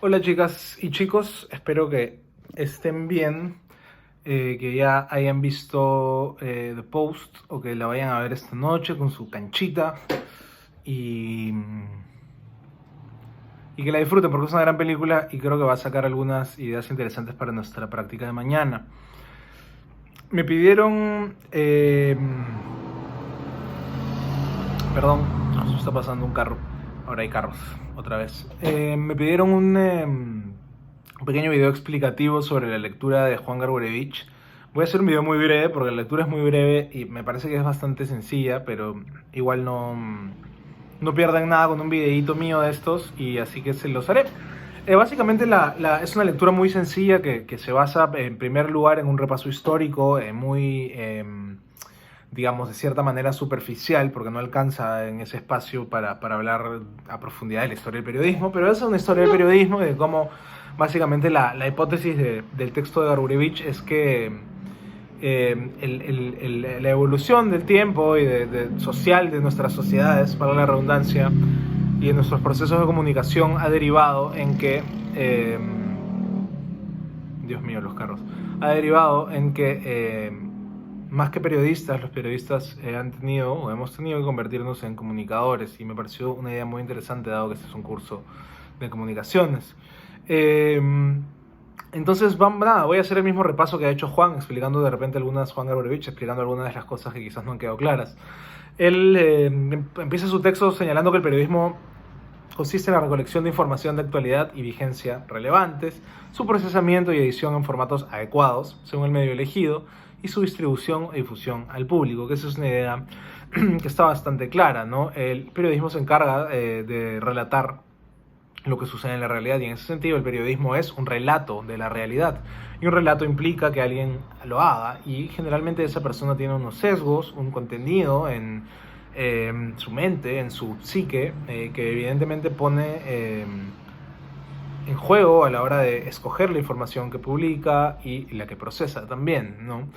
Hola chicas y chicos, espero que estén bien, que ya hayan visto The Post o que la vayan a ver esta noche con su canchita y, y que la disfruten porque es una gran película y creo que va a sacar algunas ideas interesantes para nuestra práctica de mañana. Me pidieron, perdón, justo está pasando un carro, ahora hay carros, otra vez. Me pidieron un pequeño video explicativo sobre la lectura de Juan Garburevich. Voy a hacer un video muy breve porque la lectura es muy breve y me parece que es bastante sencilla, pero igual no pierdan nada con un videíto mío de estos y así que se los haré. Básicamente es una lectura muy sencilla que se basa en primer lugar en un repaso histórico muy, digamos, de cierta manera superficial, porque no alcanza en ese espacio para hablar a profundidad de la historia del periodismo, pero es una historia del periodismo y de cómo básicamente la hipótesis del texto de Garburevich es que la evolución del tiempo y social de nuestras sociedades, para la redundancia, y de nuestros procesos de comunicación ha derivado en que, Dios mío, los carros, ha derivado en que más que periodistas, los periodistas han tenido o hemos tenido que convertirnos en comunicadores y me pareció una idea muy interesante dado que este es un curso de comunicaciones. Entonces, voy a hacer el mismo repaso que ha hecho Juan, explicando de repente Juan Garburevich, explicando algunas de las cosas que quizás no han quedado claras. Él empieza su texto señalando que el periodismo consiste en la recolección de información de actualidad y vigencia relevantes, su procesamiento y edición en formatos adecuados, según el medio elegido, y su distribución e difusión al público, que esa es una idea que está bastante clara, ¿no? El periodismo se encarga de relatar lo que sucede en la realidad y en ese sentido el periodismo es un relato de la realidad y un relato implica que alguien lo haga y generalmente esa persona tiene unos sesgos, un contenido en su mente, en su psique, que evidentemente pone en juego a la hora de escoger la información que publica y la que procesa también, ¿no?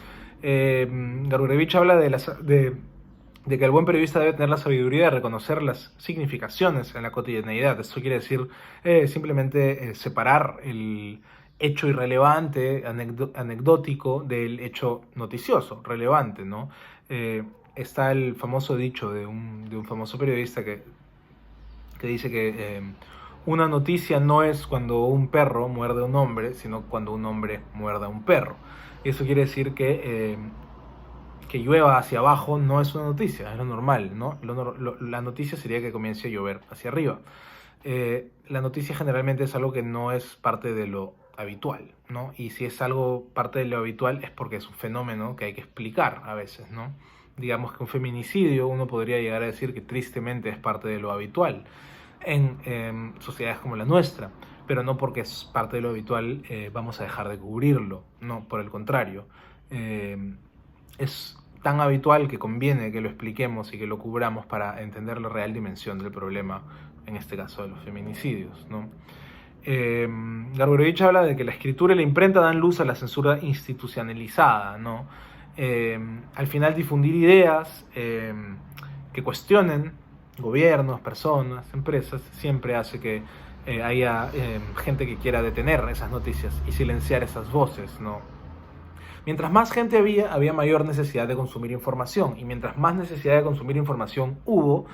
Garburevich habla de que el buen periodista debe tener la sabiduría de reconocer las significaciones en la cotidianeidad. Esto quiere decir simplemente separar el hecho irrelevante, anecdótico, del hecho noticioso, relevante, ¿no? Está el famoso dicho de un famoso periodista que dice que una noticia no es cuando un perro muerde a un hombre, sino cuando un hombre muerde a un perro. Y eso quiere decir que llueva hacia abajo no es una noticia, es lo normal, ¿no? La noticia sería que comience a llover hacia arriba. La noticia generalmente es algo que no es parte de lo habitual, ¿no? Y si es algo parte de lo habitual es porque es un fenómeno que hay que explicar a veces, ¿no? Digamos que un feminicidio uno podría llegar a decir que tristemente es parte de lo habitual en sociedades como la nuestra, pero no porque es parte de lo habitual vamos a dejar de cubrirlo, no, por el contrario. Es tan habitual que conviene que lo expliquemos y que lo cubramos para entender la real dimensión del problema, en este caso de los feminicidios, ¿no? Garburevich habla de que la escritura y la imprenta dan luz a la censura institucionalizada, ¿no? Al final difundir ideas que cuestionen gobiernos, personas, empresas, siempre hace que haya gente que quiera detener esas noticias y silenciar esas voces, ¿no? Mientras más gente había mayor necesidad de consumir información. Y mientras más necesidad de consumir información hubo,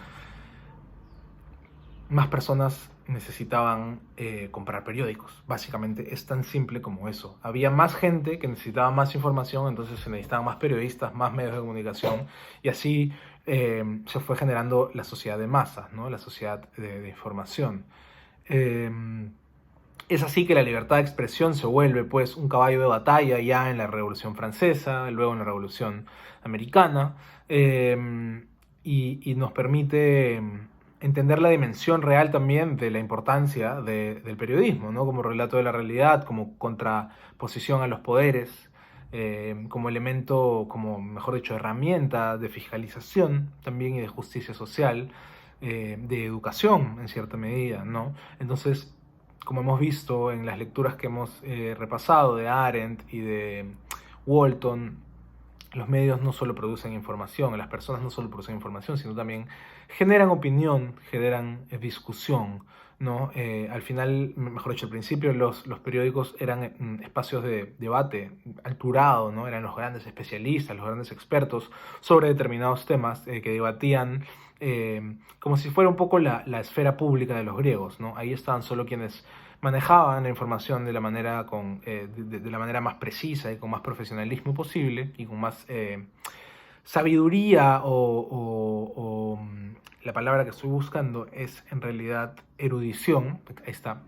más personas necesitaban comprar periódicos. Básicamente es tan simple como eso. Había más gente que necesitaba más información, entonces se necesitaban más periodistas, más medios de comunicación, y así se fue generando la sociedad de masas, ¿no? La sociedad de información. Es así que la libertad de expresión se vuelve pues un caballo de batalla ya en la Revolución Francesa, luego en la Revolución Americana, y nos permite entender la dimensión real también de la importancia del periodismo, ¿no? Como relato de la realidad, como contraposición a los poderes, como elemento, como mejor dicho, herramienta de fiscalización también y de justicia social, de educación en cierta medida, ¿no? Entonces, como hemos visto en las lecturas que hemos repasado de Arendt y de Walton, los medios no solo producen información, las personas no solo producen información, sino también generan opinión, generan discusión, ¿no? Al final, mejor dicho, al principio los periódicos eran espacios de debate alturado, ¿no? Eran los grandes especialistas, los grandes expertos sobre determinados temas que debatían como si fuera un poco la esfera pública de los griegos, ¿no? Ahí estaban solo quienes manejaban la información de la manera, de la manera más precisa y con más profesionalismo posible y con más sabiduría la palabra que estoy buscando es en realidad erudición. Ahí está.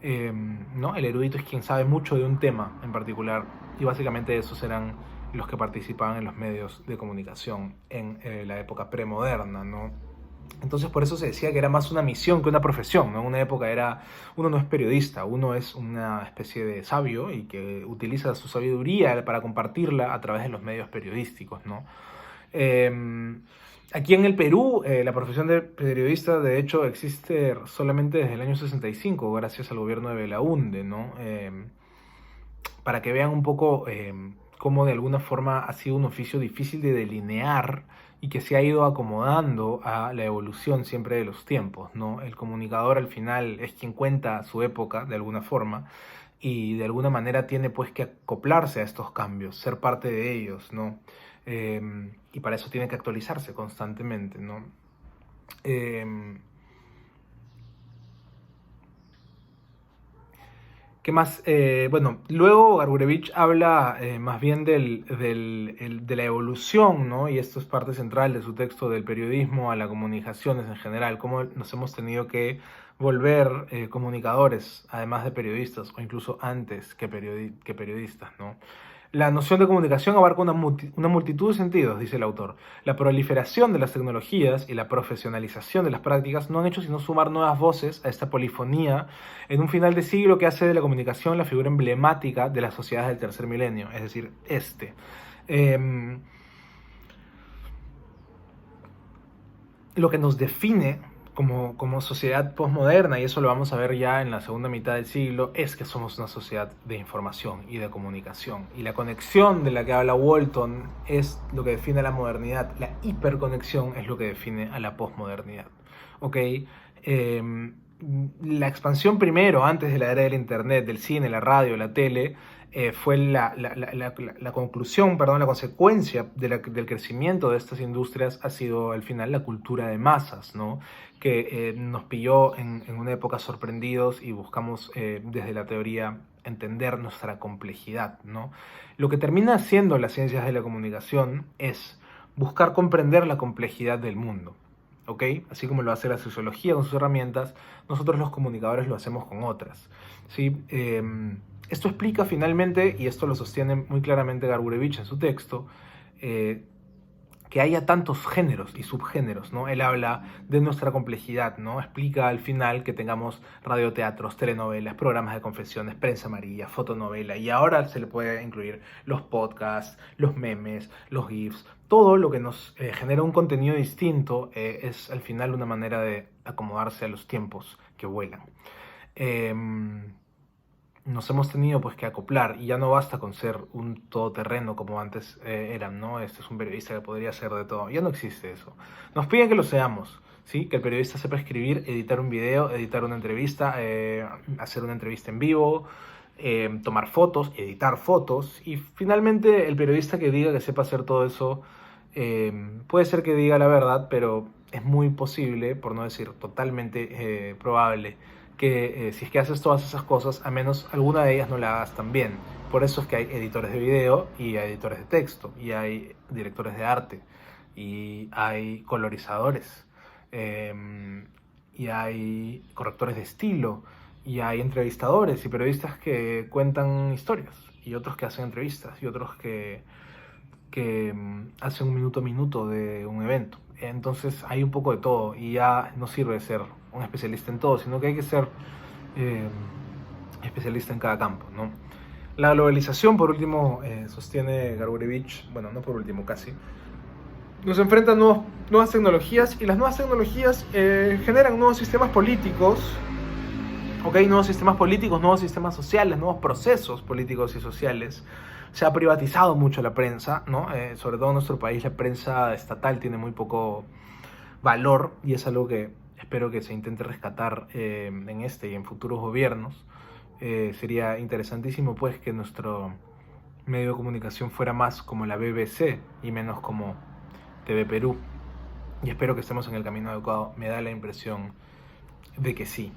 ¿No? El erudito es quien sabe mucho de un tema en particular y básicamente esos eran los que participaban en los medios de comunicación en la época premoderna, ¿no? Entonces por eso se decía que era más una misión que una profesión, ¿no? En una época uno no es periodista, uno es una especie de sabio y que utiliza su sabiduría para compartirla a través de los medios periodísticos, ¿no? Aquí en el Perú, la profesión de periodista, de hecho, existe solamente desde el año 65, gracias al gobierno de Belaúnde, ¿no? Para que vean un poco cómo de alguna forma ha sido un oficio difícil de delinear y que se ha ido acomodando a la evolución siempre de los tiempos, ¿no? El comunicador al final es quien cuenta su época, de alguna forma, y de alguna manera tiene pues que acoplarse a estos cambios, ser parte de ellos, ¿no? Y para eso tiene que actualizarse constantemente, ¿no? ¿Qué más? Bueno, luego Garburevich habla más bien de la evolución, ¿no? Y esto es parte central de su texto del periodismo a las comunicaciones en general, cómo nos hemos tenido que volver comunicadores, además de periodistas, o incluso antes que periodistas, ¿no? La noción de comunicación abarca una multitud de sentidos, dice el autor. La proliferación de las tecnologías y la profesionalización de las prácticas no han hecho sino sumar nuevas voces a esta polifonía en un final de siglo que hace de la comunicación la figura emblemática de las sociedades del tercer milenio, es decir, lo que nos define como sociedad postmoderna, y eso lo vamos a ver ya en la segunda mitad del siglo, es que somos una sociedad de información y de comunicación. Y la conexión de la que habla Walton es lo que define a la modernidad. La hiperconexión es lo que define a la postmodernidad. ¿Ok? La expansión primero, antes de la era del internet, del cine, la radio, la tele, fue la conclusión, perdón, la consecuencia del crecimiento de estas industrias ha sido al final la cultura de masas, ¿no? Que nos pilló en una época sorprendidos y buscamos desde la teoría entender nuestra complejidad, ¿no? Lo que termina haciendo las ciencias de la comunicación es buscar comprender la complejidad del mundo. ¿Ok? Así como lo hace la sociología con sus herramientas, nosotros los comunicadores lo hacemos con otras, ¿sí? Esto explica finalmente, y esto lo sostiene muy claramente Garburevich en su texto, que haya tantos géneros y subgéneros, ¿no? Él habla de nuestra complejidad, ¿no? Explica al final que tengamos radioteatros, telenovelas, programas de confesiones, prensa amarilla, fotonovela, y ahora se le puede incluir los podcasts, los memes, los GIFs, todo lo que nos genera un contenido distinto es al final una manera de acomodarse a los tiempos que vuelan. Nos hemos tenido pues que acoplar y ya no basta con ser un todoterreno como antes eran, ¿no? Este es un periodista que podría ser de todo. Ya no existe eso. Nos piden que lo seamos, ¿sí? Que el periodista sepa escribir, editar un video, editar una entrevista, hacer una entrevista en vivo, tomar fotos, editar fotos, y finalmente el periodista que diga que sepa hacer todo eso puede ser que diga la verdad, pero es muy posible, por no decir totalmente probable, que si es que haces todas esas cosas, al menos alguna de ellas no la hagas tan bien. Por eso es que hay editores de video y hay editores de texto, y hay directores de arte, y hay colorizadores, y hay correctores de estilo, y hay entrevistadores y periodistas que cuentan historias, y otros que hacen entrevistas, y otros que hacen un minuto a minuto de un evento. Entonces hay un poco de todo y ya no sirve ser un especialista en todo, sino que hay que ser especialista en cada campo, ¿no? La globalización, por último, sostiene Garburevich, bueno, no por último, casi, nos enfrenta a nuevas tecnologías, y las nuevas tecnologías generan nuevos sistemas políticos, ¿ok? Nuevos sistemas políticos, nuevos sistemas sociales, nuevos procesos políticos y sociales. Se ha privatizado mucho la prensa, ¿no? Sobre todo en nuestro país la prensa estatal tiene muy poco valor, y es algo que espero que se intente rescatar en este y en futuros gobiernos. Sería interesantísimo pues que nuestro medio de comunicación fuera más como la BBC y menos como TV Perú. Y espero que estemos en el camino adecuado. Me da la impresión de que sí.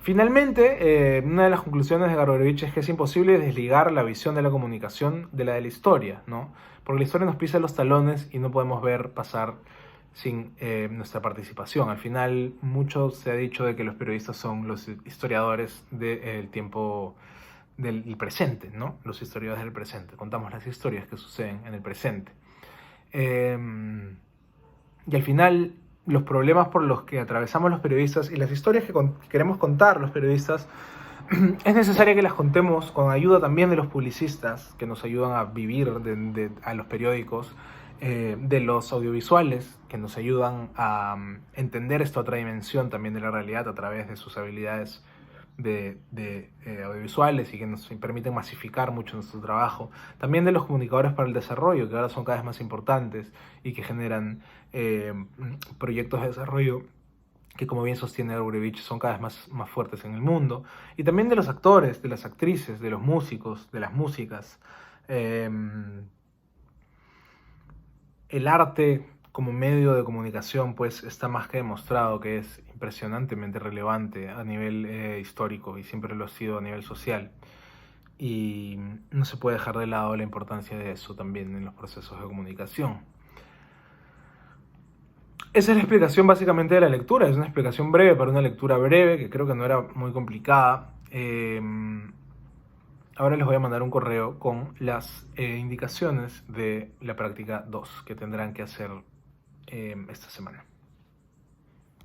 Finalmente, una de las conclusiones de Garbarevich es que es imposible desligar la visión de la comunicación de la historia, ¿no? Porque la historia nos pisa los talones y no podemos ver pasar sin nuestra participación. Al final, mucho se ha dicho de que los periodistas son los historiadores del tiempo del presente, ¿no? Los historiadores del presente. Contamos las historias que suceden en el presente. Y al final, los problemas por los que atravesamos los periodistas y las historias que queremos contar los periodistas, es necesario que las contemos con ayuda también de los publicistas, que nos ayudan a vivir a los periódicos, de los audiovisuales, que nos ayudan a entender esta otra dimensión también de la realidad a través de sus habilidades audiovisuales y que nos permiten masificar mucho nuestro trabajo. También de los comunicadores para el desarrollo, que ahora son cada vez más importantes y que generan proyectos de desarrollo que, como bien sostiene Garbarevich, son cada vez más fuertes en el mundo. Y también de los actores, de las actrices, de los músicos, de las músicas. El arte como medio de comunicación pues está más que demostrado que es impresionantemente relevante a nivel histórico y siempre lo ha sido a nivel social. Y no se puede dejar de lado la importancia de eso también en los procesos de comunicación. Esa es la explicación básicamente de la lectura. Es una explicación breve para una lectura breve que creo que no era muy complicada. Ahora les voy a mandar un correo con las indicaciones de la práctica 2 que tendrán que hacer esta semana.